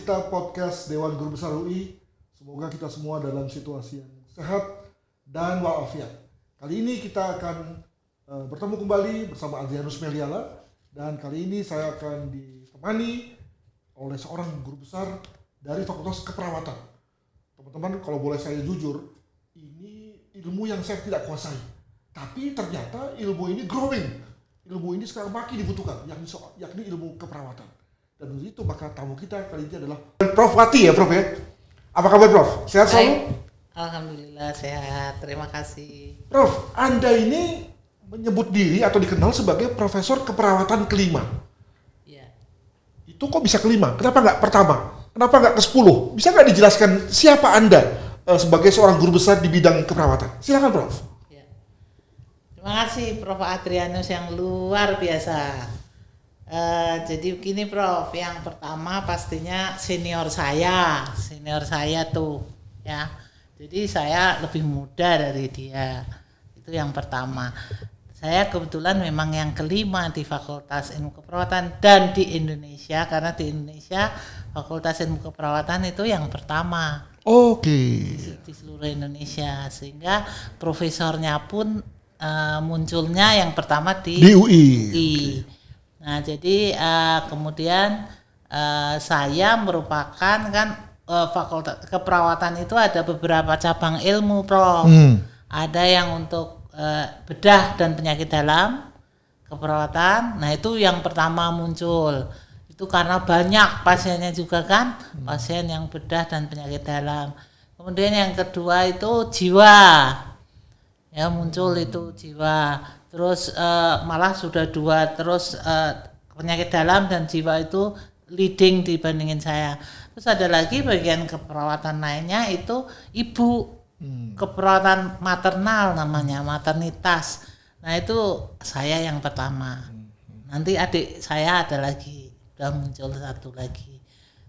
pemirsa podcast Dewan Guru Besar UI. Semoga kita semua dalam situasi yang sehat dan walafiat. Kali ini kita akan bertemu kembali bersama Adrianus Meliala, dan kali ini saya akan ditemani oleh seorang guru besar dari Fakultas Keperawatan. Teman-teman, kalau boleh saya jujur, ini ilmu yang saya tidak kuasai. Tapi ternyata ilmu ini growing. Ilmu ini sekarang makin dibutuhkan, yakni ilmu keperawatan. Dan untuk itu maka tamu kita kali ini adalah Prof. Wati ya, Prof ya. Apa kabar, Prof? Sehat selalu? Alhamdulillah sehat, terima kasih. Prof, Anda ini menyebut diri atau dikenal sebagai Profesor Keperawatan kelima. Iya. Itu kok bisa kelima? Kenapa nggak pertama? Kenapa nggak ke-10? Bisa nggak dijelaskan siapa Anda sebagai seorang guru besar di bidang keperawatan? Silakan, Prof. Terima kasih Prof. Adrianus yang luar biasa. Jadi begini Prof, yang pertama pastinya senior saya tuh ya. Jadi saya lebih muda dari dia, itu yang pertama. Saya kebetulan memang yang kelima di Fakultas Ilmu Keperawatan dan di Indonesia, karena di Indonesia Fakultas Ilmu Keperawatan itu yang pertama. Oke. Di seluruh Indonesia, sehingga profesornya pun munculnya yang pertama di UI. Nah, jadi kemudian saya merupakan Fakultas Keperawatan itu ada beberapa cabang ilmu, Prof. Ada yang untuk bedah dan penyakit dalam keperawatan. Nah, itu yang pertama muncul. Itu karena banyak pasiennya juga kan, pasien yang bedah dan penyakit dalam. Kemudian yang kedua itu jiwa. Ya, muncul itu jiwa, terus malah sudah 2, terus penyakit dalam dan jiwa itu leading dibandingin saya. Terus ada lagi bagian keperawatan lainnya itu ibu, keperawatan maternal namanya, maternitas. Nah, itu saya yang pertama. Nanti adik saya ada lagi, udah muncul satu lagi.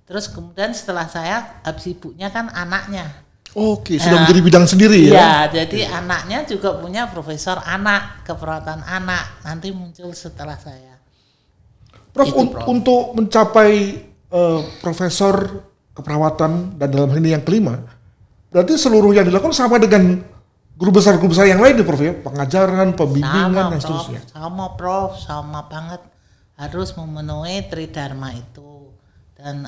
Terus kemudian setelah saya, habis ibunya kan anaknya. Oke, sudah menjadi bidang sendiri ya? Iya, jadi anaknya juga punya profesor anak, keperawatan anak, nanti muncul setelah saya. Prof, untuk mencapai profesor keperawatan dan dalam hal ini yang kelima, berarti seluruh yang dilakukan sama dengan guru besar yang lain, Prof ya? Pengajaran, pembimbingan, dan seterusnya. Sama, Prof, sama banget. Harus memenuhi tridharma itu. Dan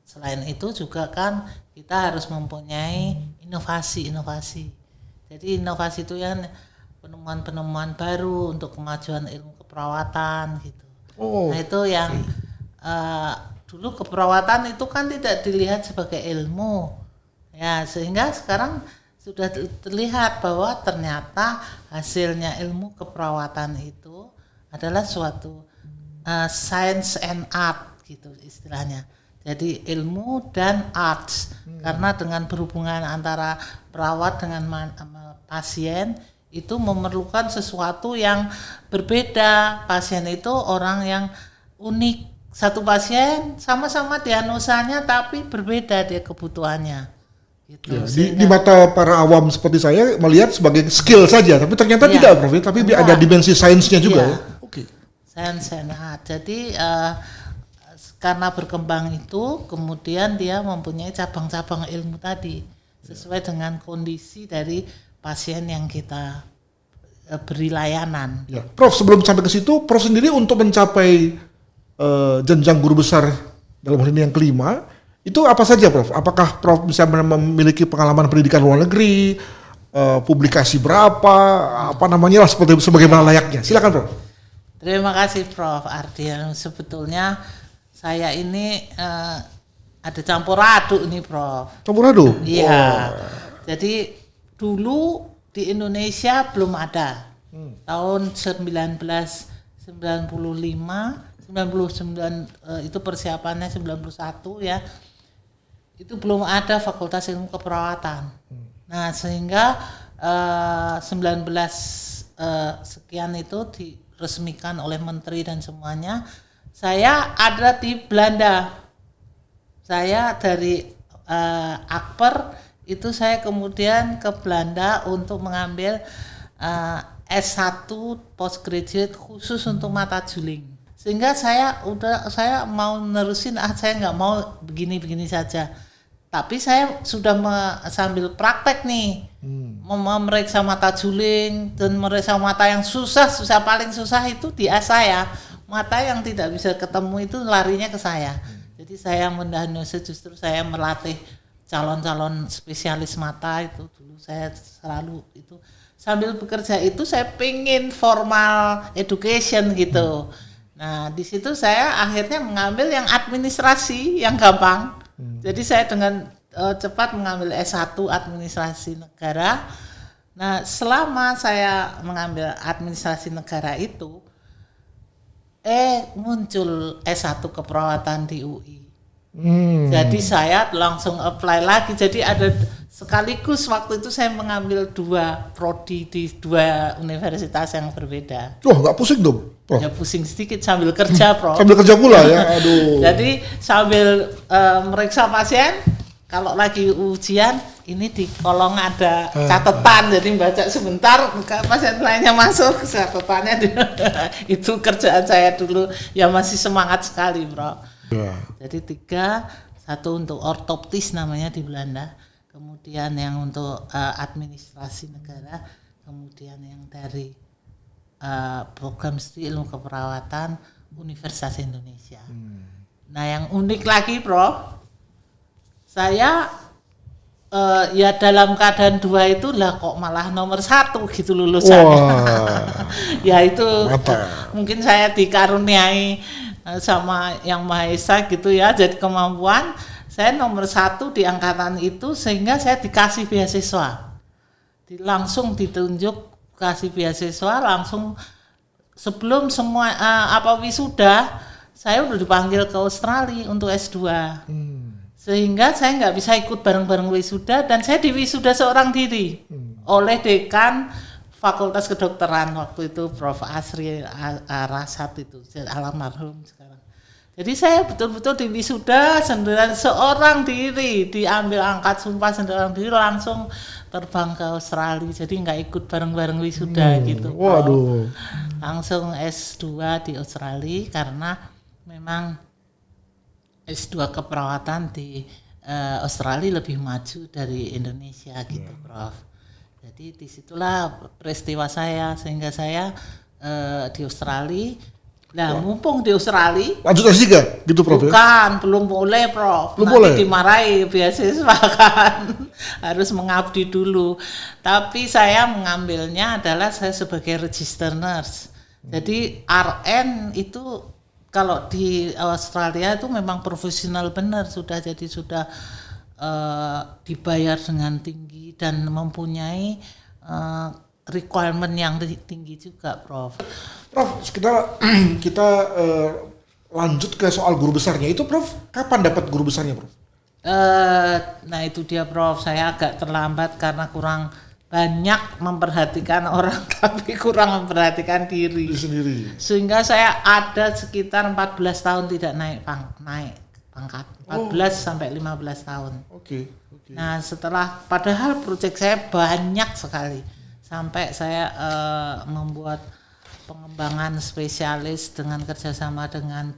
selain itu juga kan kita harus mempunyai inovasi. Jadi inovasi itu ya penemuan-penemuan baru untuk kemajuan ilmu keperawatan gitu. Nah, itu yang dulu keperawatan itu kan tidak dilihat sebagai ilmu. Ya, sehingga sekarang sudah terlihat bahwa ternyata hasilnya ilmu keperawatan itu adalah suatu science and art gitu istilahnya. Jadi ilmu dan arts, karena dengan berhubungan antara perawat dengan pasien itu memerlukan sesuatu yang berbeda. Pasien itu orang yang unik. Satu pasien sama-sama diagnosanya tapi berbeda dia kebutuhannya. Gitu. Ya, di mata para awam seperti saya melihat sebagai skill saja, tapi ternyata tidak, Prof. Tapi ada dimensi sainsnya juga. Ya. Oke. Sains and art. Jadi karena berkembang itu, kemudian dia mempunyai cabang-cabang ilmu tadi sesuai dengan kondisi dari pasien yang kita beri layanan. Ya. Prof, sebelum sampai ke situ, Prof sendiri untuk mencapai jenjang guru besar dalam hal ini yang kelima, itu apa saja, Prof? Apakah Prof bisa memiliki pengalaman pendidikan luar negeri, publikasi berapa, seperti sebagaimana layaknya? Silakan, Prof. Terima kasih, Prof. Ardian. Sebetulnya saya ini ada campur aduk nih, Prof. Campur aduk? Iya. Jadi dulu di Indonesia belum ada. Tahun 1999 itu persiapannya 91 ya. Itu belum ada Fakultas Ilmu Keperawatan. Nah, sehingga 19 sekian itu diresmikan oleh menteri dan semuanya. Saya ada di Belanda. Saya dari Akper itu saya kemudian ke Belanda untuk mengambil S1 postgraduate khusus untuk mata juling. Sehingga saya mau nerusin, saya nggak mau begini-begini saja. Tapi saya sudah sambil praktek nih, memeriksa mata juling dan memeriksa mata yang paling susah itu diasah ya. Mata yang tidak bisa ketemu itu larinya ke saya. Jadi saya mendiagnosis, justru saya melatih calon-calon spesialis mata itu dulu saya selalu itu. Sambil bekerja itu saya pengen formal education gitu. Nah di situ saya akhirnya mengambil yang administrasi yang gampang. Jadi saya dengan cepat mengambil S1 administrasi negara. Nah selama saya mengambil administrasi negara itu muncul S1 keperawatan di UI. Jadi saya langsung apply lagi. Jadi ada sekaligus waktu itu saya mengambil 2 prodi di 2 universitas yang berbeda. Nggak pusing dong, Prof? Ya pusing sedikit sambil kerja, Prof. Sambil kerja pula ya, aduh. Jadi sambil meriksa pasien, kalau lagi ujian ini di kolong ada catatan, jadi baca sebentar, pasien lainnya masuk, catatannya itu kerjaan saya dulu, ya masih semangat sekali, Bro. Ya. Jadi 3, 1 untuk ortoptis namanya di Belanda, kemudian yang untuk administrasi negara, kemudian yang dari program studi ilmu keperawatan Universitas Indonesia. Nah yang unik lagi, Prof, saya ya dalam keadaan 2 itu lah kok malah nomor 1 gitu lulusannya. Ya itu mungkin saya dikaruniai sama Yang Maha Esa gitu ya, jadi kemampuan saya nomor 1 di angkatan itu sehingga saya dikasih beasiswa, langsung ditunjuk kasih beasiswa langsung sebelum semua wisuda saya udah dipanggil ke Australia untuk S2. Sehingga saya nggak bisa ikut bareng-bareng wisuda dan saya diwisuda seorang diri oleh dekan Fakultas Kedokteran waktu itu Prof. Asri Rasat itu almarhum sekarang. Jadi saya betul-betul diwisuda sendirian seorang diri, diambil angkat sumpah seorang diri langsung terbang ke Australia. Jadi nggak ikut bareng-bareng wisuda gitu. Waduh. Langsung S2 di Australia karena memang S2 keperawatan di Australia lebih maju dari Indonesia gitu, Prof. Jadi disitulah peristiwa saya sehingga saya di Australia. Nah, mumpung di Australia lanjut S3 gitu, Prof. Bukan, ya? Belum boleh, Prof. Belum Nanti boleh. Dimarahi beasiswa kan. Harus mengabdi dulu. Tapi saya mengambilnya adalah saya sebagai register nurse. Jadi RN itu kalau di Australia itu memang profesional benar, sudah dibayar dengan tinggi dan mempunyai requirement yang tinggi juga, Prof. Prof, kita lanjut ke soal guru besarnya itu, Prof. Kapan dapat guru besarnya, Prof? Nah itu dia, Prof. Saya agak terlambat karena kurang banyak memperhatikan orang tapi kurang memperhatikan diri sendiri. Sehingga saya ada sekitar 14 tahun tidak naik pangkat. 14 sampai 15 tahun. Oke. Nah, padahal proyek saya banyak sekali. Sampai saya membuat pengembangan spesialis dengan kerjasama dengan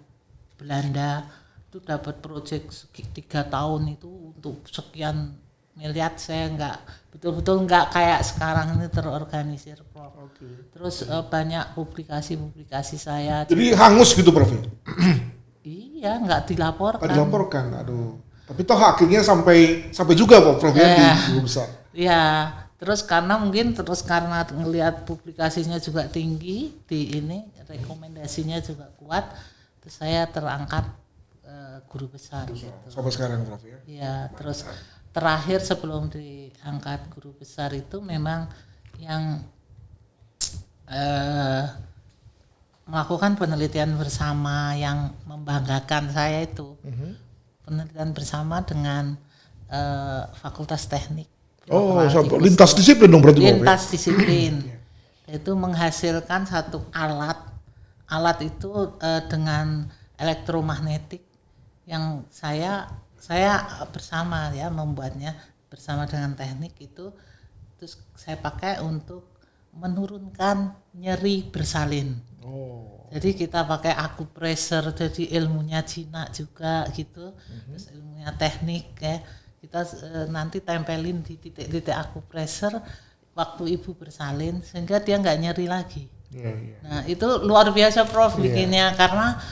Belanda, itu dapat proyek 3 tahun itu untuk sekian miliar. Saya betul-betul nggak kayak sekarang ini terorganisir, Prof. Terus banyak publikasi saya. Jadi hangus gitu, Prof? Iya, nggak dilaporkan. Aduh. Tapi toh akhirnya sampai juga, Prof, ya, di guru besar. Iya. Terus karena ngelihat publikasinya juga tinggi di ini, rekomendasinya juga kuat, terus saya terangkat guru besar. Gitu. Sampai sekarang, Prof, ya? Iya, terus terakhir sebelum diangkat guru besar itu memang yang melakukan penelitian bersama yang membanggakan saya itu. Penelitian bersama dengan Fakultas Teknik. Lintas disiplin dong berarti. Lintas disiplin. Itu menghasilkan satu alat. Alat itu dengan elektromagnetik yang saya bersama ya membuatnya bersama dengan teknik itu, terus saya pakai untuk menurunkan nyeri bersalin. Jadi kita pakai akupressor, jadi ilmunya Cina juga gitu, terus ilmunya teknik ya. Kita nanti tempelin di titik-titik akupressor waktu ibu bersalin sehingga dia nggak nyeri lagi. Nah itu luar biasa Prof bikinnya karena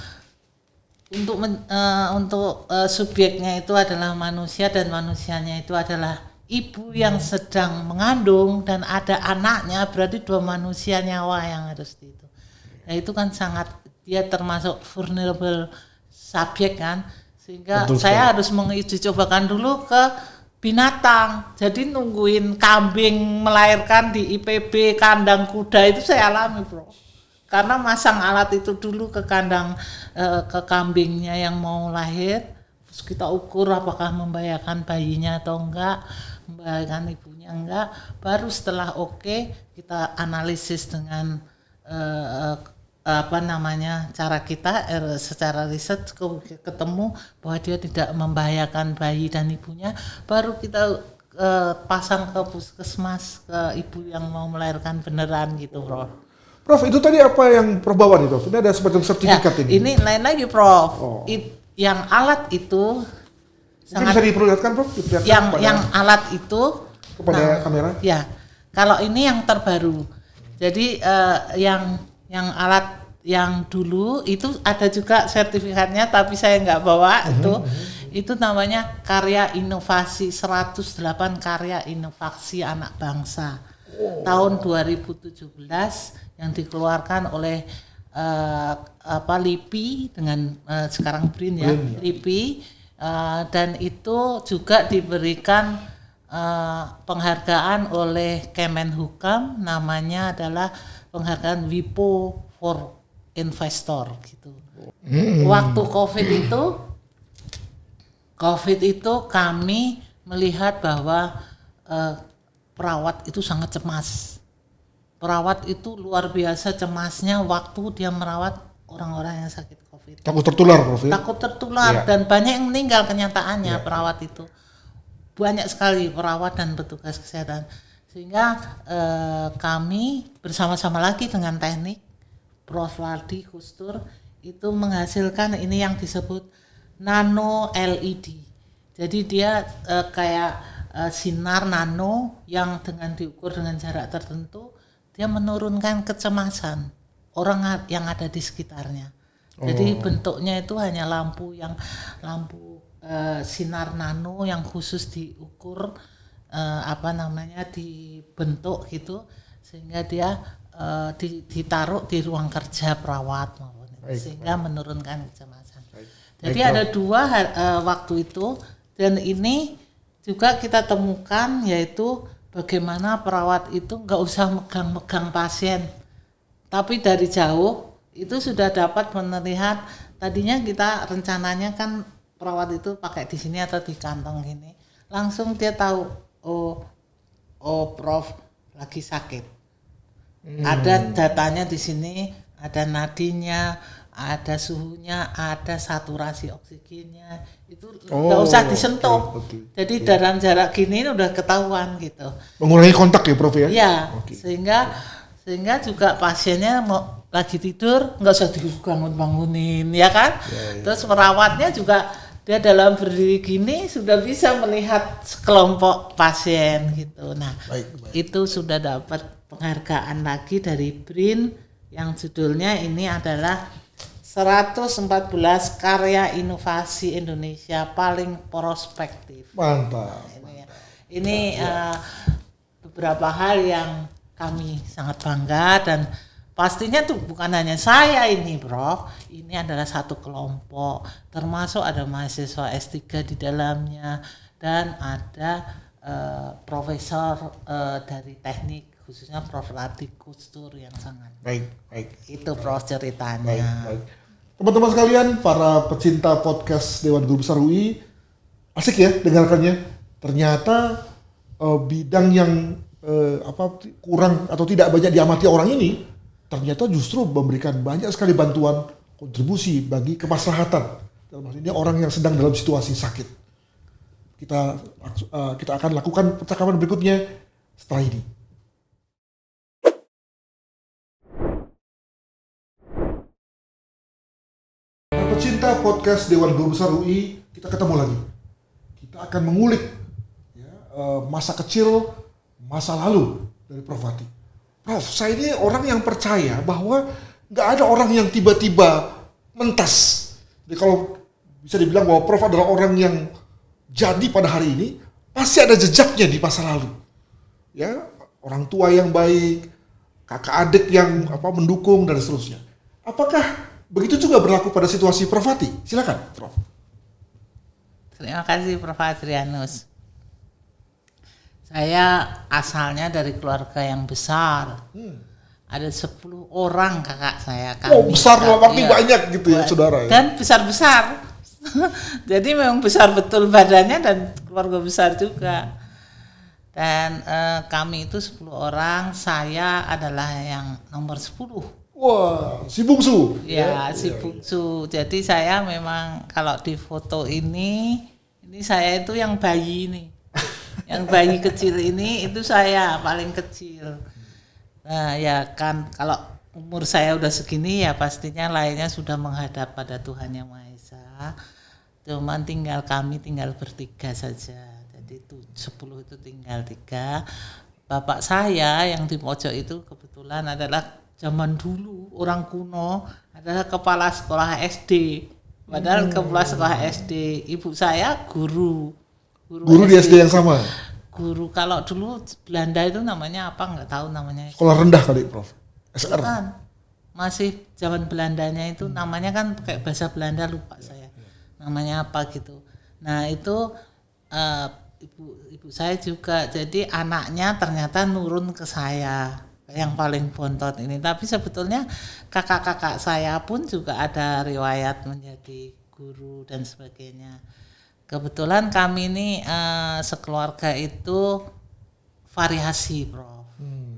untuk subjeknya itu adalah manusia dan manusianya itu adalah ibu yang sedang mengandung dan ada anaknya, berarti 2 manusia nyawa yang harus itu. Nah itu kan sangat, dia termasuk vulnerable subjek kan, sehingga betul saya harus menguji cobakan dulu ke binatang. Jadi nungguin kambing melahirkan di IPB kandang kuda itu saya alami Bro. Karena masang alat itu dulu ke kandang ke kambingnya yang mau lahir, terus kita ukur apakah membahayakan bayinya atau enggak, membahayakan ibunya enggak, baru setelah oke, kita analisis dengan cara kita secara riset ketemu bahwa dia tidak membahayakan bayi dan ibunya, baru kita pasang ke puskesmas ke ibu yang mau melahirkan beneran gitu Prof. Prof, itu tadi apa yang Prof bawa nih Prof? Ini ada semacam sertifikat ya, ini. Ini lain lagi Prof. Yang alat itu sangat bisa diperlihatkan Prof? Yang alat itu kepada kamera? Ya, kalau ini yang terbaru. Jadi yang alat yang dulu itu ada juga sertifikatnya tapi saya nggak bawa itu namanya karya inovasi 108 karya inovasi anak bangsa tahun 2017 yang dikeluarkan oleh LIPI dengan sekarang BRIN ya. LIPI dan itu juga diberikan penghargaan oleh Kemenhukam, namanya adalah penghargaan WIPO for Investor gitu. Waktu COVID itu kami melihat bahwa perawat itu sangat cemas. Perawat itu luar biasa cemasnya waktu dia merawat orang-orang yang sakit COVID. Takut tertular Prof. Takut tertular dan banyak yang meninggal kenyataannya perawat itu. Banyak sekali perawat dan petugas kesehatan. Sehingga kami bersama-sama lagi dengan teknik Prof. Waldi Kustur itu menghasilkan ini yang disebut nano LED. Jadi dia kayak sinar nano yang dengan diukur dengan jarak tertentu dia menurunkan kecemasan orang yang ada di sekitarnya. Jadi bentuknya itu hanya lampu sinar nano yang khusus diukur dibentuk gitu sehingga dia ditaruh di ruang kerja perawat sehingga menurunkan kecemasan. Jadi ada 2 waktu itu dan ini juga kita temukan yaitu bagaimana perawat itu nggak usah megang-megang pasien, tapi dari jauh itu sudah dapat melihat. Tadinya kita rencananya kan perawat itu pakai di sini atau di kantong gini, langsung dia tahu oh Prof lagi sakit. Ada datanya di sini, ada nadinya, ada suhunya, ada saturasi oksigennya, itu nggak usah disentuh. Jadi dalam jarak gini udah ketahuan gitu. Mengurangi kontak ya Prof ya? Iya, sehingga juga pasiennya mau lagi tidur nggak usah dibangun-bangunin ya kan? Terus perawatnya juga dia dalam berdiri gini sudah bisa melihat sekelompok pasien gitu. Nah, itu sudah dapat penghargaan lagi dari BRIN yang judulnya ini adalah 114 karya inovasi Indonesia paling prospektif. Mantap. Ini beberapa hal yang kami sangat bangga dan pastinya tuh bukan hanya saya ini Prof, ini adalah satu kelompok, termasuk ada mahasiswa S3 di dalamnya dan ada profesor dari teknik khususnya Prof. Waldi Kustur yang sangat baik. Itu Prof ceritanya. Baik. Teman-teman sekalian, para pecinta podcast Dewan Guru Besar UI, asik ya dengarkannya. Ternyata bidang yang kurang atau tidak banyak diamati orang ini ternyata justru memberikan banyak sekali bantuan kontribusi bagi kemaslahatan. Dalam hal ini orang yang sedang dalam situasi sakit. Kita akan lakukan percakapan berikutnya setelah ini. podcast Dewan Guru Besar UI, kita ketemu lagi. Kita akan mengulik ya, masa kecil, masa lalu dari Prof Wati. Prof, saya ini orang yang percaya bahwa nggak ada orang yang tiba-tiba mentas. Jadi kalau bisa dibilang bahwa Prof adalah orang yang jadi pada hari ini, pasti ada jejaknya di masa lalu. Ya, orang tua yang baik, kakak adik yang mendukung dan seterusnya. Apakah begitu juga berlaku pada situasi Prof Wati? Silakan, Prof. Terima kasih Prof Adrianus. Saya asalnya dari keluarga yang besar. Ada 10 orang kakak saya. Besar loh, waktu banyak gitu ya saudara ya. Dan besar-besar. Jadi memang besar betul badannya dan keluarga besar juga. Dan kami itu 10 orang, saya adalah yang nomor 10. Wah, si bungsu. Ya, si bungsu. Jadi saya memang kalau di foto ini saya itu yang bayi ini. Yang bayi kecil ini itu saya paling kecil. Nah, ya kan kalau umur saya udah segini ya pastinya lainnya sudah menghadap pada Tuhan Yang Maha Esa. Cuman kami tinggal bertiga saja. Jadi itu 10 itu tinggal 3. Bapak saya yang di pojok itu kebetulan adalah zaman dulu orang kuno adalah kepala sekolah SD. Padahal kepala sekolah SD. Ibu saya guru di SD yang sama. Guru kalau dulu Belanda itu namanya apa nggak tahu namanya. Sekolah rendah kali, Prof. SR. Bukan. Masih zaman Belandanya itu namanya kan kayak bahasa Belanda lupa saya. Namanya apa gitu. Nah, itu ibu saya juga. Jadi anaknya ternyata nurun ke saya yang paling bontot ini. Tapi sebetulnya kakak-kakak saya pun juga ada riwayat menjadi guru dan sebagainya. Kebetulan kami ini sekeluarga itu variasi, Prof.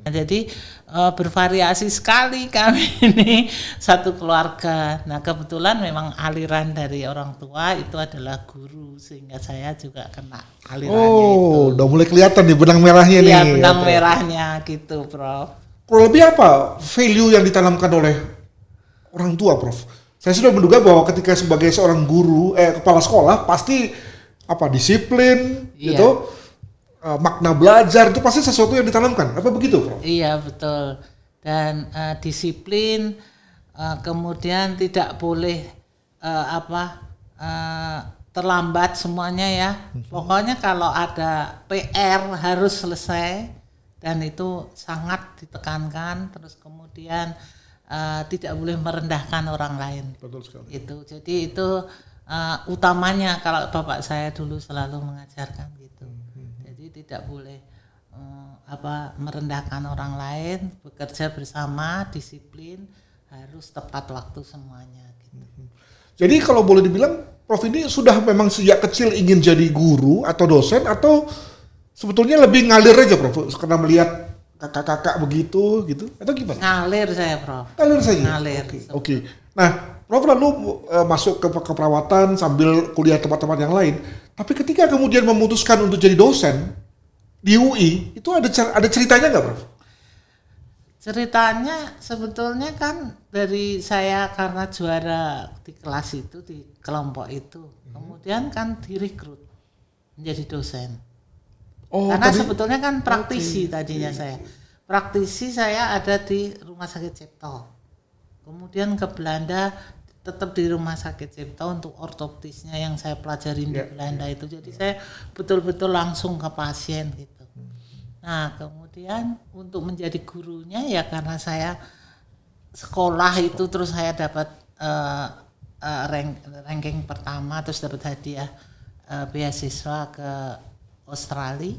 Nah, jadi bervariasi sekali kami ini satu keluarga. Nah, kebetulan memang aliran dari orang tua itu adalah guru sehingga saya juga kena alirannya itu. Udah mulai kelihatan nih benang merahnya nih. Iya, benang merahnya gitu, Prof. Kurang lebih apa value yang ditanamkan oleh orang tua, Prof? Saya sudah menduga bahwa ketika sebagai seorang guru, kepala sekolah pasti disiplin, gitu, makna belajar itu pasti sesuatu yang ditanamkan. Apa begitu, Prof? Iya betul. Dan disiplin, kemudian tidak boleh terlambat semuanya ya. Pokoknya kalau ada PR harus selesai dan itu sangat ditekankan. Terus kemudian tidak boleh merendahkan orang lain. Betul sekali. Itu. Jadi itu utamanya kalau bapak saya dulu selalu mengajarkan gitu. Jadi tidak boleh merendahkan orang lain, bekerja bersama, disiplin, harus tepat waktu semuanya gitu. Jadi kalau boleh dibilang Prof ini sudah memang sejak kecil ingin jadi guru atau dosen atau sebetulnya lebih ngalir aja, Prof, karena melihat kakak-kakak begitu gitu atau gimana? Ngalir saya, Prof. Ngalir saja. Ngalir. Oke. Nah, Prof lalu masuk ke keperawatan sambil kuliah tempat-tempat yang lain. Tapi ketika kemudian memutuskan untuk jadi dosen di UI, itu ada ceritanya nggak, Prof? Ceritanya sebetulnya kan dari saya karena juara di kelas itu, di kelompok itu. Kemudian kan direkrut menjadi dosen. Karena sebetulnya kan praktisi tadinya saya. Praktisi saya ada di Rumah Sakit Cipto. Kemudian ke Belanda tetap di Rumah Sakit Cipto untuk ortoptisnya yang saya pelajarin di Belanda itu. Jadi saya betul-betul langsung ke pasien gitu. Nah, kemudian untuk menjadi gurunya ya karena saya sekolah itu terus saya dapat ranking pertama, terus dapat hadiah beasiswa ke Australia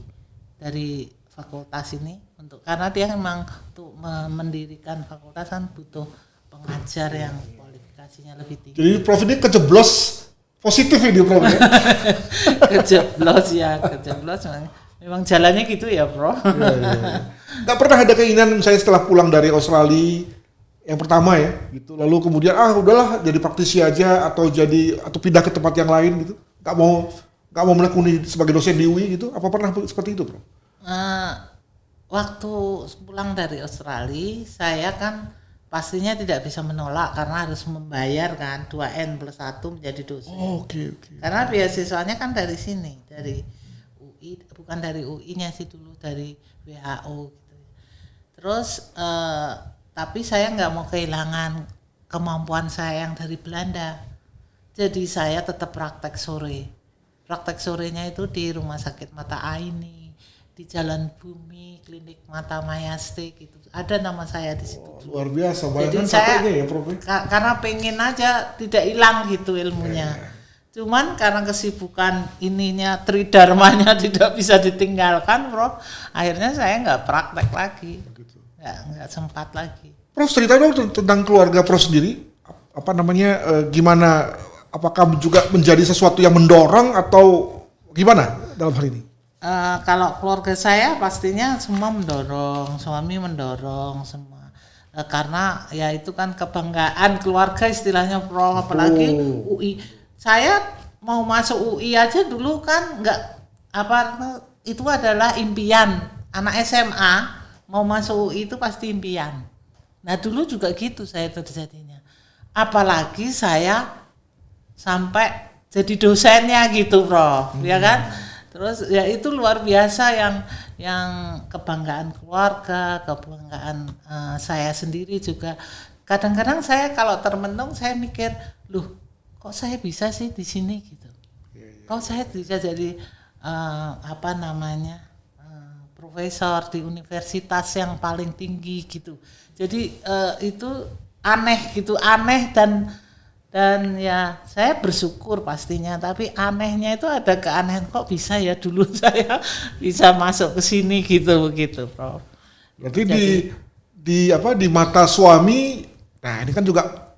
dari fakultas ini karena dia memang untuk mendirikan fakultas kan butuh pengajar yang kualifikasinya lebih tinggi. Jadi Prof ini kejeblos positif ini, Prof. Kejeblos memang jalannya gitu ya, Prof. Ya. Gak pernah ada keinginan misalnya setelah pulang dari Australia yang pertama ya gitu, lalu kemudian udahlah jadi praktisi aja atau pindah ke tempat yang lain gitu, gak mau menekuni sebagai dosen di UI gitu, apa pernah seperti itu, Prof? Waktu pulang dari Australia saya kan pastinya tidak bisa menolak karena harus membayar kan 2N+1 menjadi dosen. Oke. Karena beasiswanya kan dari sini, dari UI, bukan dari UI-nya sih dulu, dari WHO gitu. Terus tapi saya nggak mau kehilangan kemampuan saya yang dari Belanda. Jadi saya tetap praktek sore. Praktek sorenya itu di Rumah Sakit Mata Aini, di Jalan Bumi, Klinik Mata Mayastik gitu. Ada nama saya di situ. Luar biasa, Jadi bayangkan saya capeknya ya Prof. karena pengen aja tidak hilang gitu ilmunya. Cuman karena kesibukan ininya tridharmanya tidak bisa ditinggalkan, Prof. Akhirnya saya nggak praktek lagi, nggak sempat lagi. Prof, cerita dong tentang keluarga Prof sendiri. Apa namanya? Gimana? Apakah juga menjadi sesuatu yang mendorong atau gimana dalam hal ini? Kalau keluarga saya pastinya semua mendorong, suami mendorong semua. Karena ya itu kan kebanggaan keluarga istilahnya, Prof. Apalagi UI. Saya mau masuk UI aja dulu kan nggak itu adalah impian anak SMA mau masuk UI itu pasti impian. Nah dulu juga gitu saya terjadinya. Apalagi saya sampai jadi dosennya gitu, Prof. Ya kan? Terus ya itu luar biasa yang kebanggaan keluarga, kebanggaan saya sendiri juga. Kadang-kadang saya kalau termenung saya mikir, loh kok saya bisa sih di sini gitu. Kok saya bisa jadi profesor di universitas yang paling tinggi gitu. Jadi itu aneh gitu, aneh dan ya saya bersyukur pastinya, tapi anehnya itu ada keanehan, kok bisa ya dulu saya bisa masuk ke sini gitu Prof. Berarti di mata suami, nah ini kan juga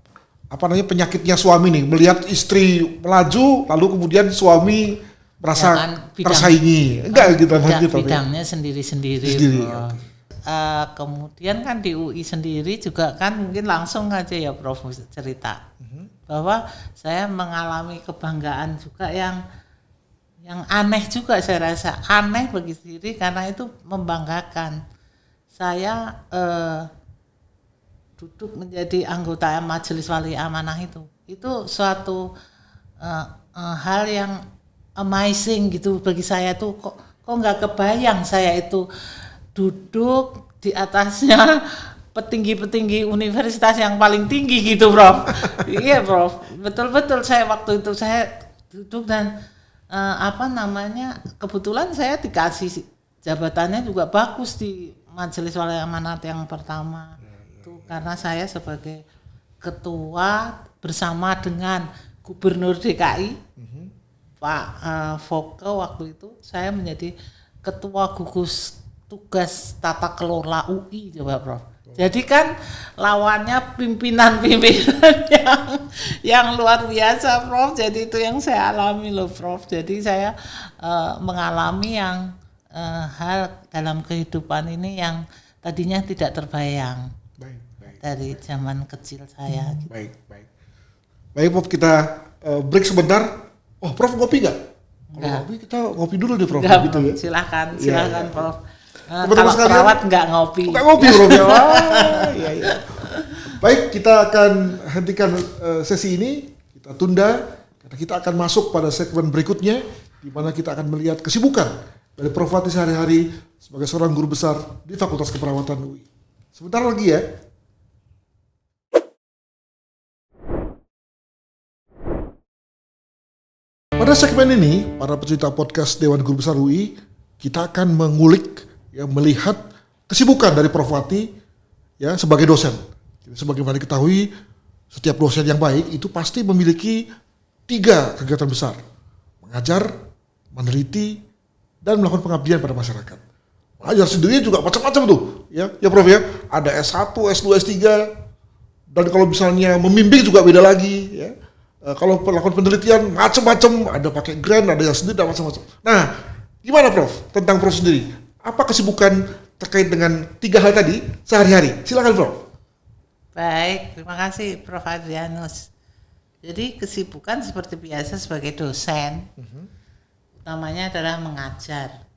penyakitnya suami nih, melihat istri melaju lalu kemudian suami merasa ya kan, tersaingi. Enggak gitu bidangnya sendiri-sendiri. Kemudian kan di UI sendiri juga kan mungkin langsung aja ya Prof cerita bahwa saya mengalami kebanggaan juga yang aneh juga, saya rasa aneh bagi diri karena itu membanggakan. Saya duduk menjadi anggota Majelis Wali Amanah itu suatu hal yang amazing gitu bagi saya tuh, kok nggak kebayang saya itu duduk di atasnya petinggi-petinggi universitas yang paling tinggi gitu, Prof. Iya, Prof. Betul-betul saya waktu itu saya duduk dan kebetulan saya dikasih jabatannya juga bagus di Majelis Wali Amanat yang pertama. Itu karena saya sebagai ketua bersama dengan Gubernur DKI Pak Foke waktu itu, saya menjadi ketua gugus tugas tata kelola UI coba, Prof. Jadi kan lawannya pimpinan-pimpinan yang luar biasa, Prof. Jadi itu yang saya alami loh, Prof. Jadi saya mengalami yang hal dalam kehidupan ini yang tadinya tidak terbayang. Baik. Dari zaman kecil saya. Baik, Prof, kita break sebentar. Oh, Prof ngopi nggak? Kalau ngopi kita ngopi dulu deh, Prof. Enggak, gitu ya. Silakan, Prof. Kalau perawat nggak ngopi. Nggak ngopi, Prof. Iya. Baik, kita akan hentikan sesi ini, kita tunda karena kita akan masuk pada segmen berikutnya di mana kita akan melihat kesibukan dari Prof Fatih sehari-hari sebagai seorang guru besar di Fakultas Keperawatan UI. Sebentar lagi ya. Pada segmen ini, para pecinta podcast Dewan Guru Besar UI, kita akan mengulik, melihat kesibukan dari Prof Fatih sebagai dosen. Sebagaimana diketahui, setiap dosen yang baik itu pasti memiliki 3 kegiatan besar: mengajar, meneliti, dan melakukan pengabdian pada masyarakat. Mengajar sendiri juga macam-macam tuh, ya Prof ya. Ada S1, S2, S3, dan kalau misalnya membimbing juga beda lagi, ya. Kalau melakukan penelitian macam-macam, ada pakai grant, ada yang sendiri, dan macam-macam. Nah, gimana Prof tentang Prof sendiri? Apa kesibukan terkait dengan 3 hal tadi sehari-hari? Silakan Prof. Baik, terima kasih Prof Adrianus. Jadi kesibukan seperti biasa sebagai dosen, utamanya adalah mengajar.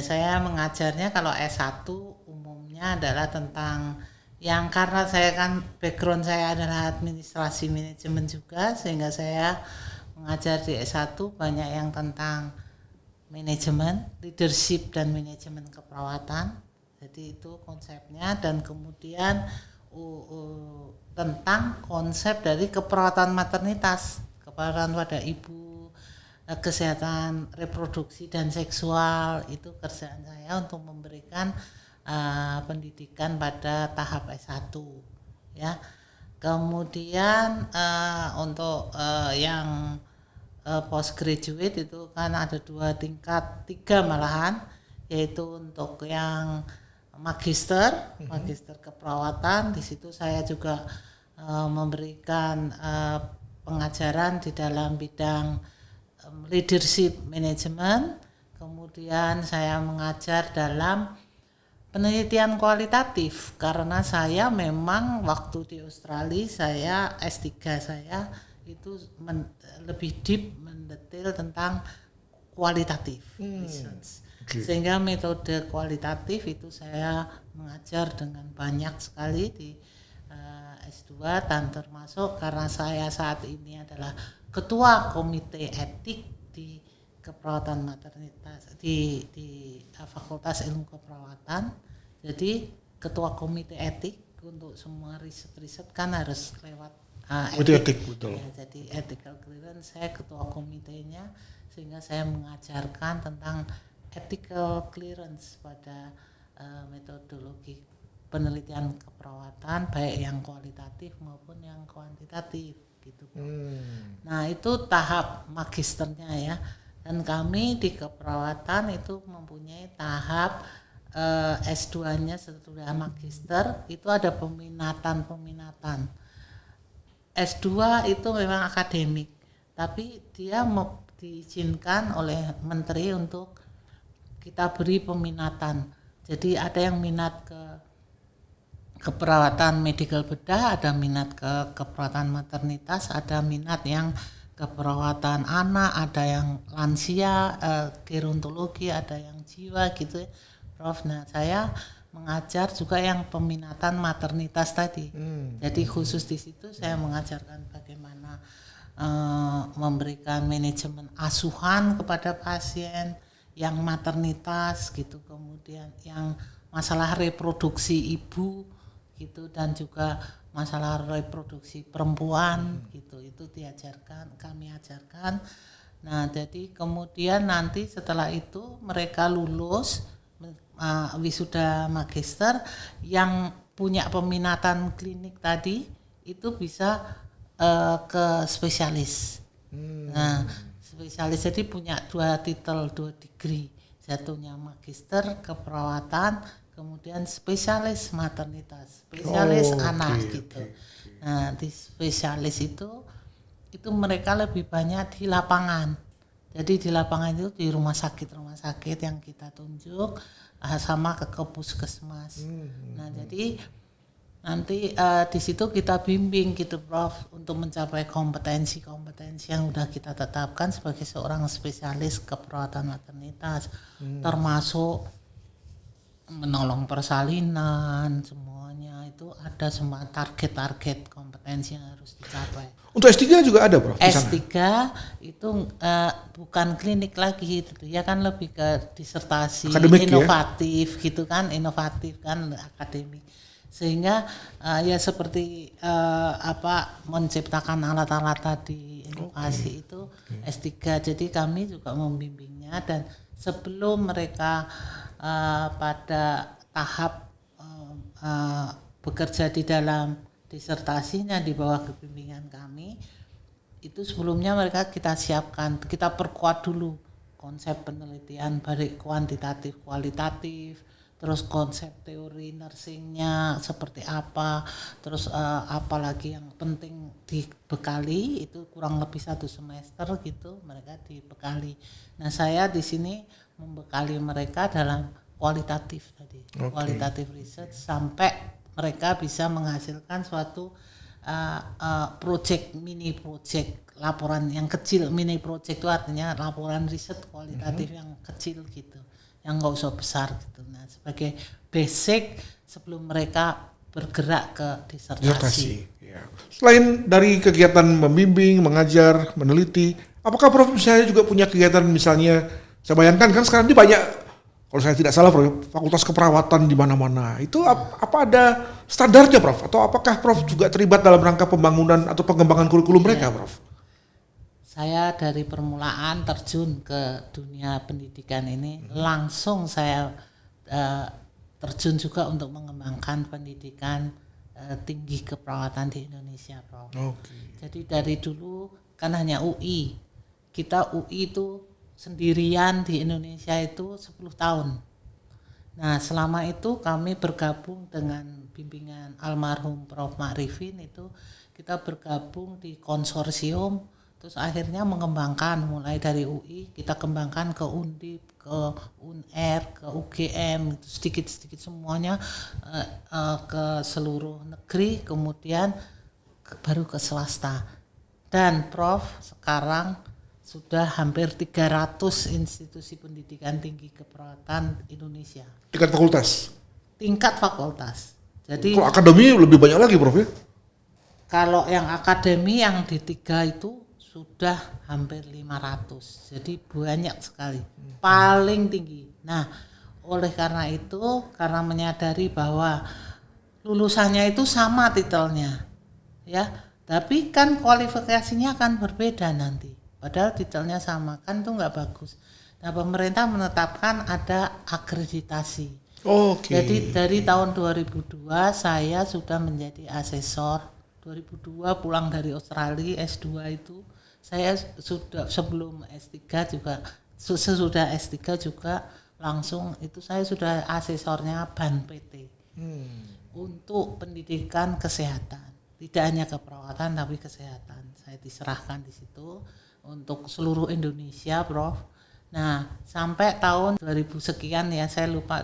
Saya mengajarnya kalau S1 umumnya adalah tentang Yang karena saya kan background saya adalah administrasi manajemen juga, sehingga saya mengajar di S1 banyak yang tentang manajemen, leadership dan manajemen keperawatan. Jadi itu konsepnya, dan kemudian tentang konsep dari keperawatan maternitas, keperawatan pada ibu, kesehatan reproduksi dan seksual. Itu kerjaan saya untuk memberikan pendidikan pada tahap S1 ya. Kemudian untuk yang postgraduate itu kan ada 2 tingkat, 3 malahan, yaitu untuk yang magister keperawatan. Di situ saya juga memberikan pengajaran di dalam bidang leadership management. Kemudian saya mengajar dalam penelitian kualitatif, karena saya memang waktu di Australia saya S3 saya itu lebih deep mendetail tentang kualitatif research. Sehingga metode kualitatif itu saya mengajar dengan banyak sekali di S2, dan termasuk karena saya saat ini adalah ketua komite etik di keperawatan maternitas di Fakultas Ilmu Keperawatan. Jadi ketua komite etik untuk semua riset kan harus lewat etik, betul. Ya, jadi ethical clearance, saya ketua komitenya, sehingga saya mengajarkan tentang ethical clearance pada metodologi penelitian keperawatan, baik yang kualitatif maupun yang kuantitatif gitu. Nah, itu tahap magisternya ya. Dan kami di keperawatan itu mempunyai tahap S2-nya setelah magister, itu ada peminatan. S2 itu memang akademik, tapi dia diizinkan oleh menteri untuk kita beri peminatan. Jadi ada yang minat ke keperawatan medical bedah, ada minat ke keperawatan maternitas, ada minat yang keperawatan anak, ada yang lansia, gerontologi, ada yang jiwa gitu ya, Prof. Nah, saya mengajar juga yang peminatan maternitas tadi. Jadi khusus di situ saya mengajarkan bagaimana memberikan manajemen asuhan kepada pasien yang maternitas gitu, kemudian yang masalah reproduksi ibu gitu, dan juga masalah reproduksi perempuan gitu, itu kami ajarkan. Nah, jadi kemudian nanti setelah itu mereka lulus wisuda magister yang punya peminatan klinik tadi itu bisa ke spesialis. Nah, spesialis jadi punya 2 titel, 2 degree, satunya magister keperawatan, kemudian spesialis maternitas, spesialis anak gitu. Nah, di spesialis itu mereka lebih banyak di lapangan. Jadi di lapangan itu di rumah sakit yang kita tunjuk, sama ke puskesmas. Nah, jadi nanti di situ kita bimbing gitu, Prof, untuk mencapai kompetensi yang udah kita tetapkan sebagai seorang spesialis keperawatan maternitas, termasuk menolong persalinan, semuanya itu ada semua target kompetensi yang harus dicapai. Untuk S3 juga ada, Prof? S3 itu bukan klinik lagi itu, ya kan lebih ke disertasi akademik, inovatif ya? Gitu kan, inovatif kan, akademik. Sehingga ya seperti menciptakan alat-alat tadi, inovasi itu S3. Jadi kami juga membimbingnya, dan sebelum mereka pada tahap bekerja di dalam disertasinya di bawah kebimbingan kami, itu sebelumnya kita siapkan, kita perkuat dulu konsep penelitian baik kuantitatif kualitatif, terus konsep teori nursingnya seperti apa, terus apalagi yang penting dibekali, itu kurang lebih 1 semester gitu mereka dibekali. Nah, saya di sini membekali mereka dalam kualitatif tadi, kualitatif research, sampai mereka bisa menghasilkan suatu mini project, laporan yang kecil. Mini project itu artinya laporan riset kualitatif yang kecil gitu, yang nggak usah besar gitu. Nah, sebagai basic sebelum mereka bergerak ke disertasi. Disertasi. Ya. Selain dari kegiatan membimbing, mengajar, meneliti, apakah Prof misalnya juga punya kegiatan misalnya, saya bayangkan kan sekarang ini banyak, kalau saya tidak salah Prof, fakultas keperawatan di mana-mana. Itu apa ada standarnya Prof? Atau apakah Prof juga terlibat dalam rangka pembangunan atau pengembangan kurikulum mereka Prof? Saya dari permulaan terjun ke dunia pendidikan ini, langsung saya terjun juga untuk mengembangkan pendidikan tinggi keperawatan di Indonesia, Prof. Jadi dari dulu kan hanya UI, kita UI itu sendirian di Indonesia itu 10 tahun. Nah selama itu kami bergabung dengan bimbingan almarhum Prof. Ma'rifin, itu kita bergabung di konsorsium. Terus akhirnya mengembangkan mulai dari UI, kita kembangkan ke Undip, ke UNR, ke UGM, sedikit-sedikit semuanya ke seluruh negeri, kemudian baru ke swasta. Dan Prof sekarang sudah hampir 300 institusi pendidikan tinggi keperawatan Indonesia. Tingkat fakultas? Tingkat fakultas. Jadi kalau akademi lebih banyak lagi Prof ya? Kalau yang akademi yang di 3 itu sudah hampir 500, jadi banyak sekali, paling tinggi. Nah, oleh karena itu, karena menyadari bahwa lulusannya itu sama titelnya, ya, tapi kan kualifikasinya akan berbeda nanti. Padahal titelnya sama, kan itu nggak bagus. Nah, pemerintah menetapkan ada akreditasi. Jadi dari tahun 2002 saya sudah menjadi asesor. 2002 pulang dari Australia S2 itu. Saya sudah sebelum S3 juga, sesudah S3 juga langsung itu saya sudah asesornya BAN PT untuk pendidikan kesehatan, tidak hanya keperawatan tapi kesehatan. Saya diserahkan di situ untuk seluruh Indonesia, Prof. Nah sampai tahun 2000 sekian ya, saya lupa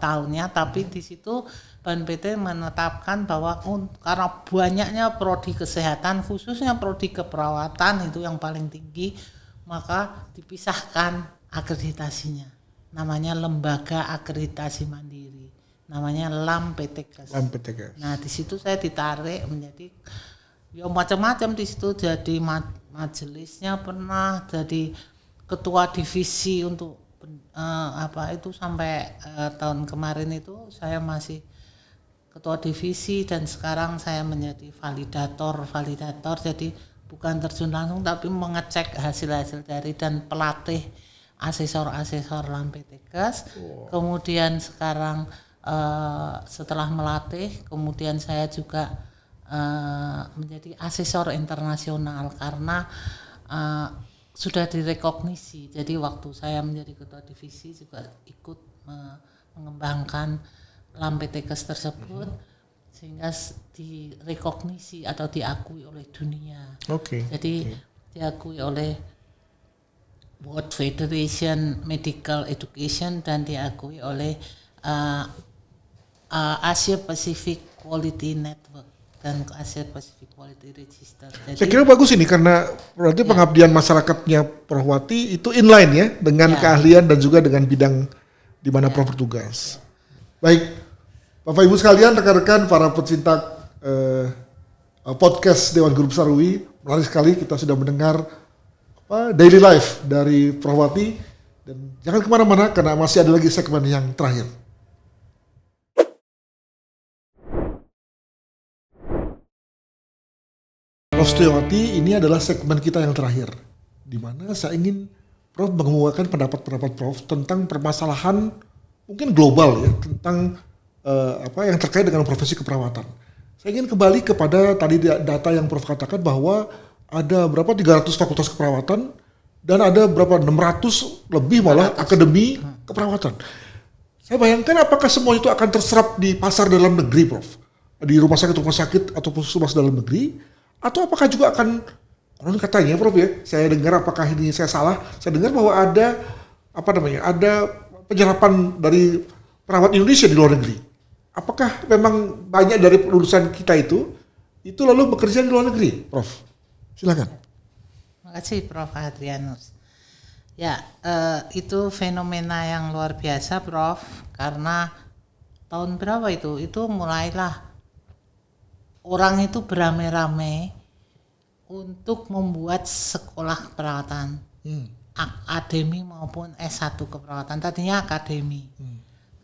tahunnya, tapi di situ BAN PT menetapkan bahwa karena banyaknya prodi kesehatan, khususnya prodi keperawatan itu yang paling tinggi, maka dipisahkan akreditasinya. Namanya Lembaga Akreditasi Mandiri. Namanya LAMPTKes. Nah, di situ saya ditarik menjadi ya macam-macam di situ, jadi majelisnya pernah, jadi ketua divisi untuk itu sampai tahun kemarin itu saya masih ketua divisi, dan sekarang saya menjadi validator, jadi bukan terjun langsung tapi mengecek hasil-hasil dari dan pelatih asesor LAMPTKes. Kemudian sekarang setelah melatih, kemudian saya juga menjadi asesor internasional karena sudah direkognisi. Jadi waktu saya menjadi ketua divisi juga ikut mengembangkan LAMPTKes tersebut sehingga direkognisi atau diakui oleh dunia. Jadi diakui oleh World Federation Medical Education dan diakui oleh Asia Pacific Quality Network dan Asia Pacific Quality Register. Jadi, saya kira bagus ini karena berarti pengabdian masyarakatnya Prof Wati itu inline ya dengan keahlian dan juga dengan bidang di mana Prof bertugas. Baik, Bapak Ibu sekalian, rekan-rekan para pecinta podcast Dewan Guru Besar UI, menarik sekali kita sudah mendengar daily life dari Prof Wati, dan jangan kemana-mana karena masih ada lagi segmen yang terakhir. Prof Setiawati, ini adalah segmen kita yang terakhir, di mana saya ingin Prof mengemukakan pendapat-pendapat Prof tentang permasalahan mungkin global ya, tentang yang terkait dengan profesi keperawatan. Saya ingin kembali kepada tadi data yang Prof katakan bahwa ada berapa 300 fakultas keperawatan dan ada berapa 600 lebih malah akademi keperawatan. Saya bayangkan apakah semua itu akan terserap di pasar dalam negeri, Prof? Di rumah sakit ataupun puskesmas dalam negeri, atau apakah juga akan, orang katanya Prof ya, saya dengar, apakah ini saya salah, saya dengar bahwa ada ada penyerapan dari perawat Indonesia di luar negeri. Apakah memang banyak dari lulusan kita itu lalu bekerja di luar negeri, Prof? Silakan. Terima kasih Prof Adrianus. Ya, itu fenomena yang luar biasa, Prof, karena tahun berapa itu mulailah orang itu beramai-ramai untuk membuat sekolah keperawatan, akademi maupun S1 keperawatan. Tadinya akademi,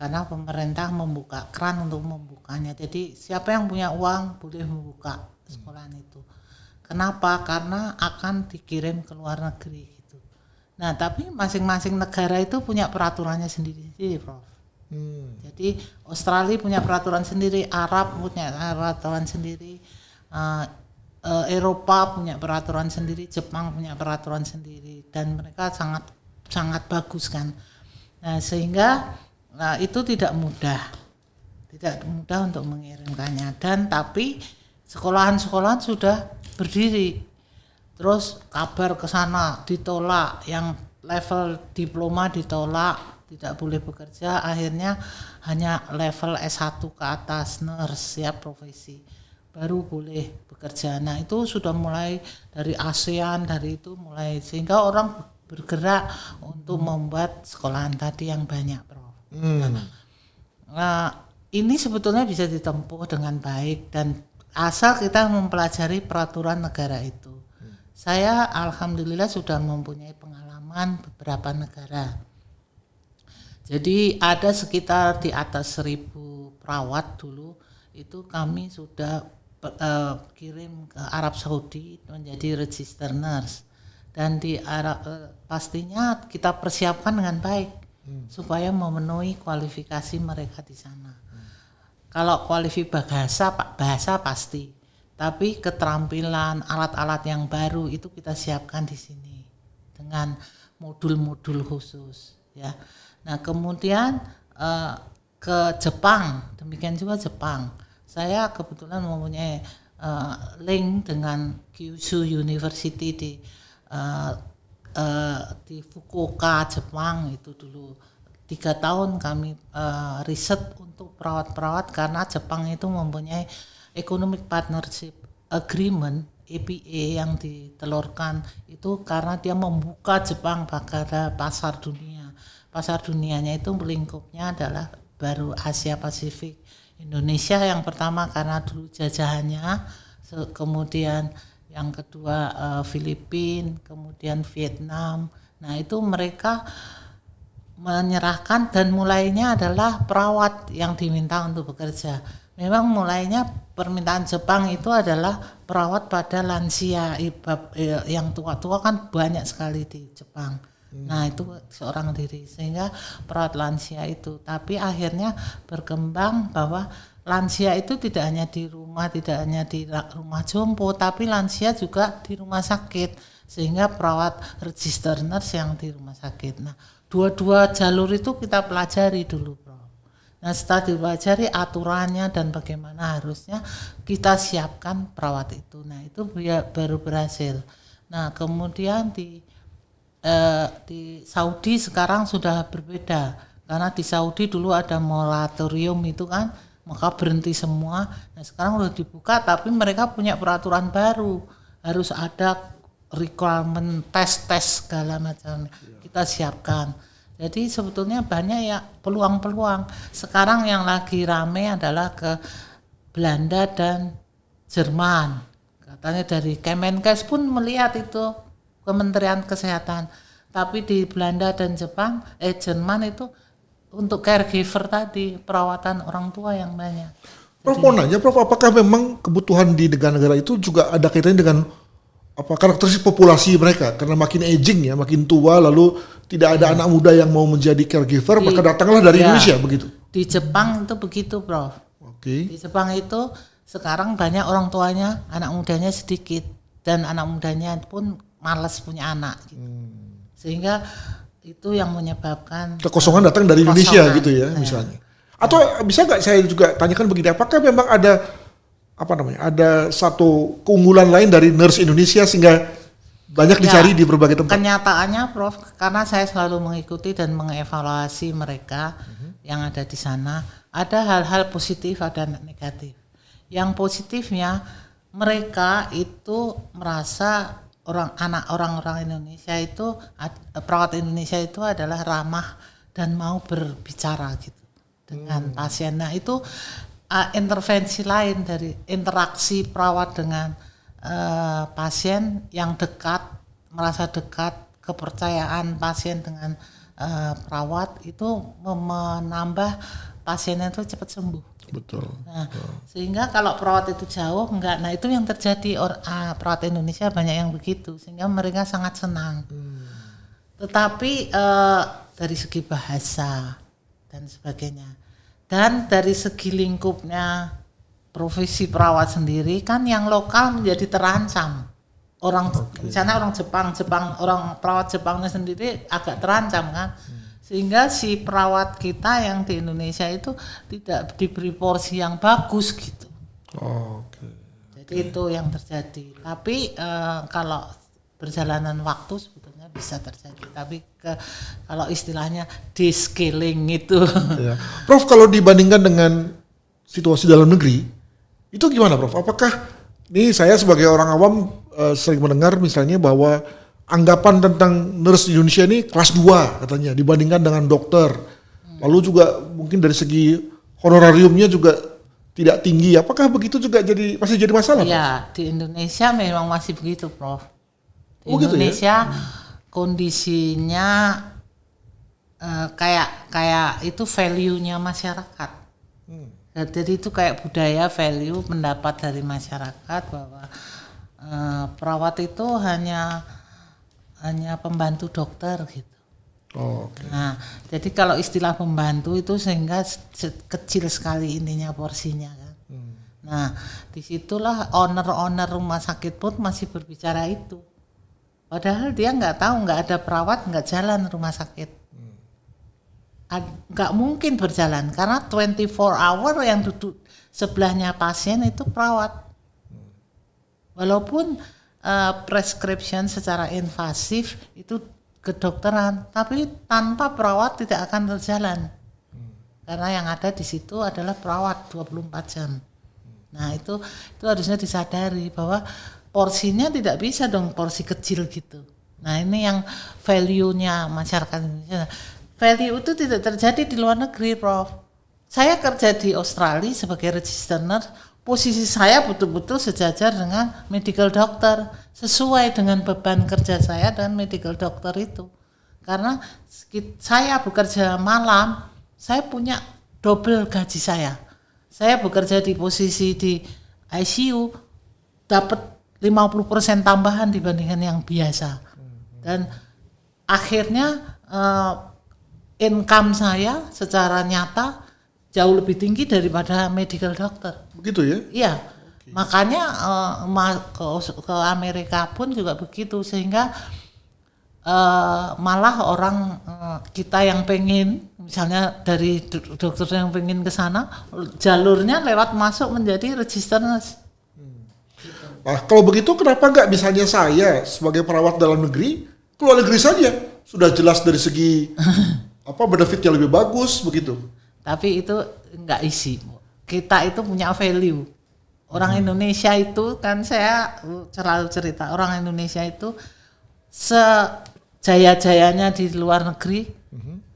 karena pemerintah membuka keran untuk membukanya. Jadi siapa yang punya uang boleh membuka sekolahan itu. Kenapa? Karena akan dikirim ke luar negeri gitu. Nah, tapi masing-masing negara itu punya peraturannya sendiri-sendiri, Prof. Jadi Australia punya peraturan sendiri, Arab punya peraturan sendiri, Eropa punya peraturan sendiri, Jepang punya peraturan sendiri, dan mereka sangat sangat bagus kan. Nah, sehingga itu tidak mudah untuk mengirimkannya, dan tapi sekolahan-sekolahan sudah berdiri. Terus kabar ke sana ditolak, yang level diploma ditolak, tidak boleh bekerja, akhirnya hanya level S1 ke atas, nurse ya, profesi, baru boleh bekerja. Nah, itu sudah mulai dari ASEAN, dari itu mulai, sehingga orang bergerak untuk membuat sekolahan tadi yang banyak, Prof. Nah, ini sebetulnya bisa ditempuh dengan baik, dan asal kita mempelajari peraturan negara itu. Saya alhamdulillah sudah mempunyai pengalaman beberapa negara. Jadi ada sekitar di atas 1.000 perawat dulu, itu kami sudah kirim ke Arab Saudi menjadi register nurse, dan di Arab pastinya kita persiapkan dengan baik supaya memenuhi kualifikasi mereka di sana. Kalau kualifikasi bahasa pasti, tapi keterampilan alat-alat yang baru itu kita siapkan di sini dengan modul-modul khusus ya. Nah, kemudian ke Jepang, demikian juga Jepang. Saya kebetulan mempunyai link dengan Kyushu University di Fukuoka, Jepang. Itu dulu 3 tahun kami riset untuk perawat-perawat, karena Jepang itu mempunyai Economic Partnership Agreement EPA yang ditelurkan itu karena dia membuka Jepang pada pasar dunia. Pasar dunianya itu lingkupnya adalah baru Asia Pasifik. Indonesia yang pertama karena dulu jajahannya, kemudian yang kedua Filipina, kemudian Vietnam. Nah, itu mereka menyerahkan, dan mulainya adalah perawat yang diminta untuk bekerja. Memang mulainya permintaan Jepang itu adalah perawat pada lansia, yang tua-tua kan banyak sekali di Jepang. Nah, itu seorang diri, sehingga perawat lansia itu. Tapi akhirnya berkembang bahwa lansia itu tidak hanya di rumah, tidak hanya di rumah jompo, tapi lansia juga di rumah sakit, sehingga perawat register nurse yang di rumah sakit. Nah, dua-dua jalur itu kita pelajari dulu, Bro. Nah, setelah dipelajari aturannya dan bagaimana harusnya kita siapkan perawat itu. Nah, itu baru berhasil. Nah, kemudian di Saudi sekarang sudah berbeda, karena di Saudi dulu ada moratorium itu kan, maka berhenti semua. Nah, sekarang sudah dibuka, tapi mereka punya peraturan baru, harus ada requirement tes segala macam, kita siapkan. Jadi sebetulnya banyak ya peluang-peluang. Sekarang yang lagi rame adalah ke Belanda dan Jerman. Katanya dari Kemenkes pun melihat itu, Kementerian Kesehatan. Tapi di Belanda dan Jerman itu untuk caregiver tadi, perawatan orang tua yang banyak. Prof, mau nanya, Prof, apakah memang kebutuhan di negara-negara itu juga ada kaitannya dengan karakteristik populasi mereka? Karena makin aging ya, makin tua, lalu tidak ada anak muda yang mau menjadi caregiver, maka datanglah dari Indonesia, begitu? Di Jepang itu begitu, Prof. Oke. Di Jepang itu sekarang banyak orang tuanya, anak mudanya sedikit, dan anak mudanya pun malas punya anak gitu. Sehingga itu yang menyebabkan kekosongan datang dari Indonesia gitu ya, misalnya. Atau bisa nggak saya juga tanyakan begini, apakah memang ada ada satu keunggulan lain dari nurse Indonesia sehingga banyak dicari di berbagai tempat? Kenyataannya, Prof, karena saya selalu mengikuti dan mengevaluasi mereka yang ada di sana, ada hal-hal positif, ada negatif. Yang positifnya, mereka itu merasa orang-orang Indonesia itu, perawat Indonesia itu adalah ramah dan mau berbicara gitu. dengan pasien. Nah itu intervensi lain dari interaksi perawat dengan pasien yang dekat, merasa dekat, kepercayaan pasien dengan perawat itu menambah pasiennya itu cepat sembuh. Betul. Nah, sehingga kalau perawat itu jauh enggak, nah itu yang terjadi perawat Indonesia banyak yang begitu, sehingga mereka sangat senang. Tetapi dari segi bahasa dan sebagainya, dan dari segi lingkupnya profesi perawat sendiri kan yang lokal menjadi terancam. Misalnya orang Jepang orang perawat Jepangnya sendiri agak terancam kan. Sehingga si perawat kita yang di Indonesia itu tidak diberi porsi yang bagus gitu. Jadi itu yang terjadi. Tapi kalau berjalanan waktu sebetulnya bisa terjadi. Tapi kalau istilahnya descaling itu. Ya. Prof, kalau dibandingkan dengan situasi dalam negeri, itu gimana Prof? Apakah ini saya sebagai orang awam sering mendengar misalnya bahwa anggapan tentang nurse di Indonesia ini kelas 2 katanya dibandingkan dengan dokter. Lalu juga mungkin dari segi honorariumnya juga tidak tinggi. Apakah begitu juga masih jadi masalah? Ya, di Indonesia memang masih begitu, Prof. Di Gitu Indonesia ya? kondisinya kayak itu value-nya masyarakat. Jadi itu kayak budaya value pendapat dari masyarakat bahwa perawat itu hanya pembantu dokter gitu. Nah, jadi kalau istilah pembantu itu sehingga kecil sekali intinya porsinya kan. Nah, disitulah owner rumah sakit pun masih berbicara itu. Padahal dia nggak tahu, nggak ada perawat, nggak jalan rumah sakit. Nggak mungkin berjalan karena 24 hour yang duduk sebelahnya pasien itu perawat. Walaupun prescription secara invasif itu kedokteran, tapi tanpa perawat tidak akan berjalan. Karena yang ada di situ adalah perawat 24 jam. Nah, itu harusnya disadari bahwa porsinya tidak bisa dong porsi kecil gitu. Nah, ini yang value-nya masyarakat Indonesia. Value itu tidak terjadi di luar negeri, Prof. Saya kerja di Australia sebagai register nurse. Posisi saya betul-betul sejajar dengan medical doctor, sesuai dengan beban kerja saya dan medical doctor itu. Karena saya bekerja malam, saya punya double gaji saya. Saya bekerja di posisi di ICU, dapat 50% tambahan dibandingkan yang biasa. Dan akhirnya income saya secara nyata jauh lebih tinggi daripada medical doctor. Begitu ya? Iya, makanya ke Amerika pun juga begitu, sehingga malah orang kita yang pengen, misalnya dari dokter yang pengen ke sana, jalurnya lewat masuk menjadi register nurse. Nah, kalau begitu kenapa nggak misalnya saya sebagai perawat dalam negeri, keluar negeri saja? Sudah jelas dari segi benefit yang lebih bagus begitu. Tapi itu enggak isi. Kita itu punya value. Orang Indonesia itu kan saya selalu cerita, orang Indonesia itu sejaya-jayanya di luar negeri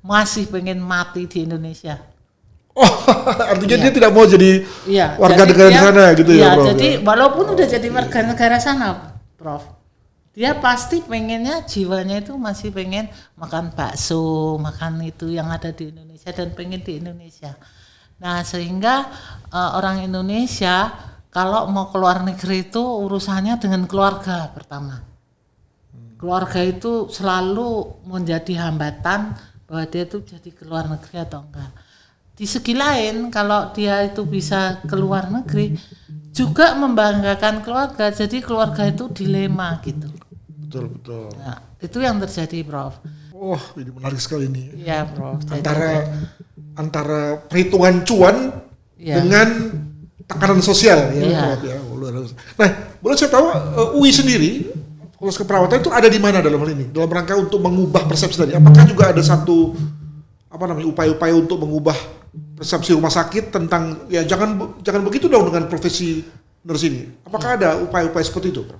masih pengen mati di Indonesia. Oh, artinya dia tidak mau jadi warga negara di sana gitu ya, Prof? Jadi walaupun udah jadi warga negara sana, Prof, dia pasti pengennya, jiwanya itu masih pengen makan bakso, makan itu yang ada di Indonesia dan pengen di Indonesia. Nah, sehingga orang Indonesia kalau mau keluar negeri itu urusannya dengan keluarga pertama. Keluarga itu selalu menjadi hambatan bahwa dia itu jadi keluar negeri atau enggak. Di segi lain, kalau dia itu bisa keluar negeri, juga membanggakan keluarga. Jadi keluarga itu dilema gitu. Betul. Nah, itu yang terjadi, Prof. Oh, ini menarik sekali ini. Iya, Prof. Antara perhitungan cuan dengan tekanan sosial ya, Prof, ya. Nah, boleh saya tahu UI sendiri, Fakultas Keperawatan itu ada di mana dalam hal ini? Dalam rangka untuk mengubah persepsi tadi. Apakah juga ada satu upaya-upaya untuk mengubah persepsi rumah sakit tentang ya jangan begitu dong dengan profesi nurse ini? Apakah ada upaya-upaya seperti itu, Prof?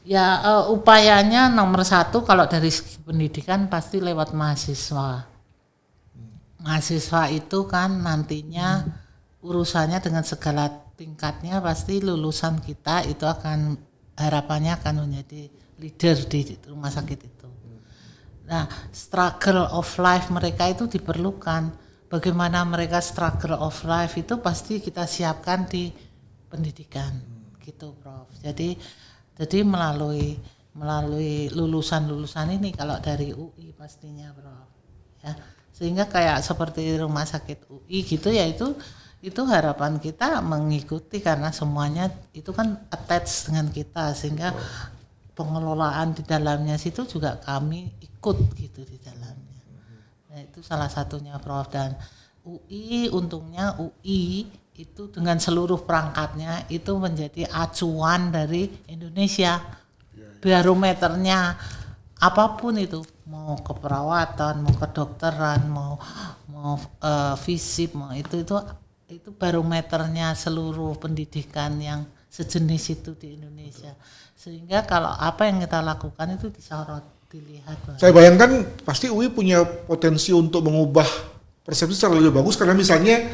Ya, upayanya nomor 1 kalau dari segi pendidikan pasti lewat mahasiswa. mahasiswa itu kan nantinya urusannya dengan segala tingkatnya pasti lulusan kita itu akan harapannya akan menjadi leader di rumah sakit itu. Nah, struggle of life mereka itu diperlukan. Bagaimana mereka struggle of life itu pasti kita siapkan di pendidikan, gitu, Prof. Jadi melalui lulusan ini kalau dari UI pastinya, Prof. Ya, sehingga kayak seperti rumah sakit UI gitu ya itu harapan kita mengikuti karena semuanya itu kan attach dengan kita sehingga pengelolaan di dalamnya situ juga kami ikut gitu di dalamnya. Nah, itu salah satunya, Prof. Dan untungnya UI itu dengan seluruh perangkatnya itu menjadi acuan dari Indonesia. Barometernya apapun itu, mau keperawatan, mau kedokteran, mau FISIP, mau itu barometernya seluruh pendidikan yang sejenis itu di Indonesia. Sehingga kalau apa yang kita lakukan itu disorot, dilihat. Saya bayangkan pasti UI punya potensi untuk mengubah persepsi secara lebih bagus karena misalnya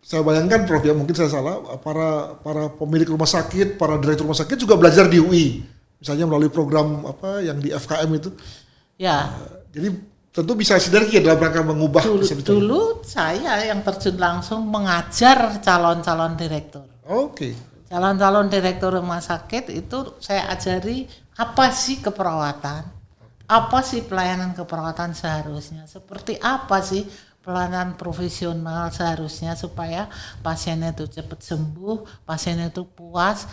saya bayangkan, Prof, ya mungkin saya salah, para pemilik rumah sakit, para direktur rumah sakit juga belajar di UI, misalnya melalui program apa yang di FKM itu. Ya. Jadi tentu bisa sinergi dalam rangka mengubah persepsi. Dulu saya yang terjun langsung mengajar calon-calon direktur. Oke. Calon-calon direktur rumah sakit itu saya ajari apa sih keperawatan, apa sih pelayanan keperawatan seharusnya, seperti apa sih pelayanan profesional seharusnya supaya pasiennya itu cepat sembuh, pasiennya itu puas,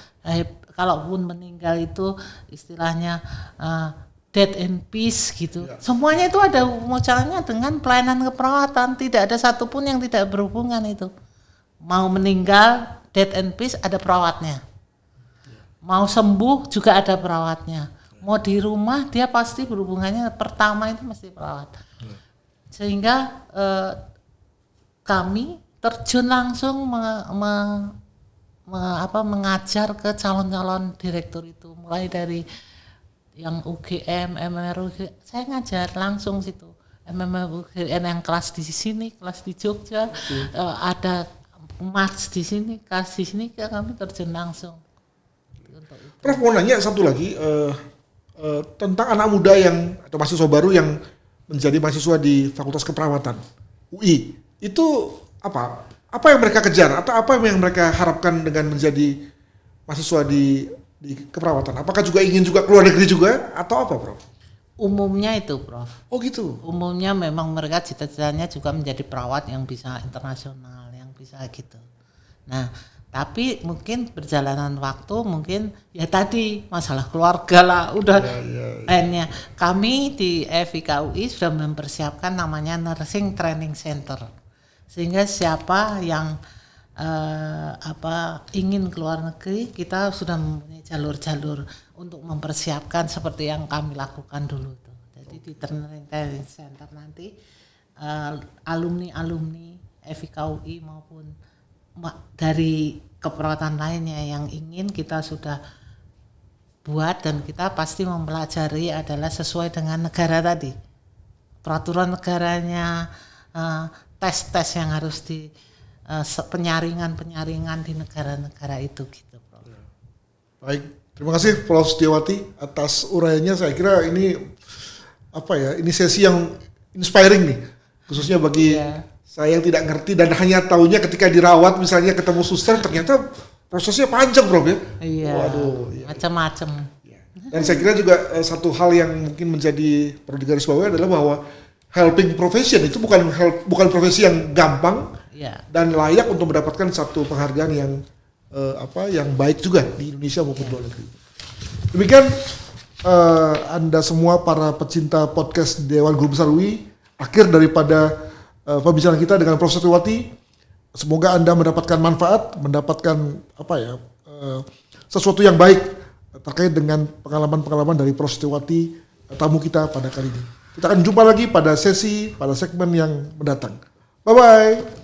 kalaupun meninggal itu istilahnya dead in peace gitu. Ya. Semuanya itu ada caranya dengan pelayanan keperawatan, tidak ada satupun yang tidak berhubungan itu. Mau meninggal dead and peace ada perawatnya. Mau sembuh juga ada perawatnya. Mau di rumah dia pasti berhubungannya pertama itu mesti perawat. Sehingga kami terjun langsung mengajar ke calon-calon direktur itu, mulai dari yang UGM, MMR, saya ngajar langsung situ. MMR UGM yang kelas di sini, kelas di Jogja, ada Mas di sini, kelas di sini kami terjun langsung. Prof, mau nanya satu lagi tentang anak muda yang atau mahasiswa baru yang menjadi mahasiswa di Fakultas Keperawatan UI. Itu apa? Apa yang mereka kejar atau apa yang mereka harapkan dengan menjadi mahasiswa di keperawatan? Apakah juga ingin juga keluar negeri juga atau apa, Prof? Umumnya itu, Prof. Oh gitu. Umumnya memang mereka cita-citanya juga menjadi perawat yang bisa internasional, yang bisa gitu. Nah, tapi mungkin perjalanan waktu mungkin ya tadi masalah keluarga lah udah lainnya. Kami di FIK UI sudah mempersiapkan namanya Nursing Training Center. Sehingga siapa yang ingin keluar negeri, kita sudah mempunyai jalur-jalur untuk mempersiapkan seperti yang kami lakukan dulu tuh. Jadi di Training Center nanti alumni FIK UI maupun dari keperawatan lainnya yang ingin kita sudah buat, dan kita pasti mempelajari adalah sesuai dengan negara tadi, peraturan negaranya, tes-tes yang harus di penyaringan di negara-negara itu gitu, Prof. Baik, terima kasih Prof. Setiawati atas uraiannya. Saya kira ini ini sesi yang inspiring nih, khususnya bagi saya yang tidak ngerti dan hanya tahunya ketika dirawat misalnya ketemu suster ternyata prosesnya panjang, Prof, ya. Iya. Waduh, macam-macam. Dan saya kira juga satu hal yang mungkin menjadi perlu digarisbawahi adalah bahwa helping profession itu bukan profesi yang gampang dan layak untuk mendapatkan satu penghargaan yang yang baik juga di Indonesia maupun luar negeri. Demikian Anda semua para pecinta podcast Dewan Guru Besar UI, akhir daripada pembicaraan kita dengan Prof. Setiawati. Semoga Anda mendapatkan manfaat, mendapatkan sesuatu yang baik terkait dengan pengalaman-pengalaman dari Prof. Setiawati, tamu kita pada kali ini. Kita akan jumpa lagi pada segmen yang mendatang. Bye-bye.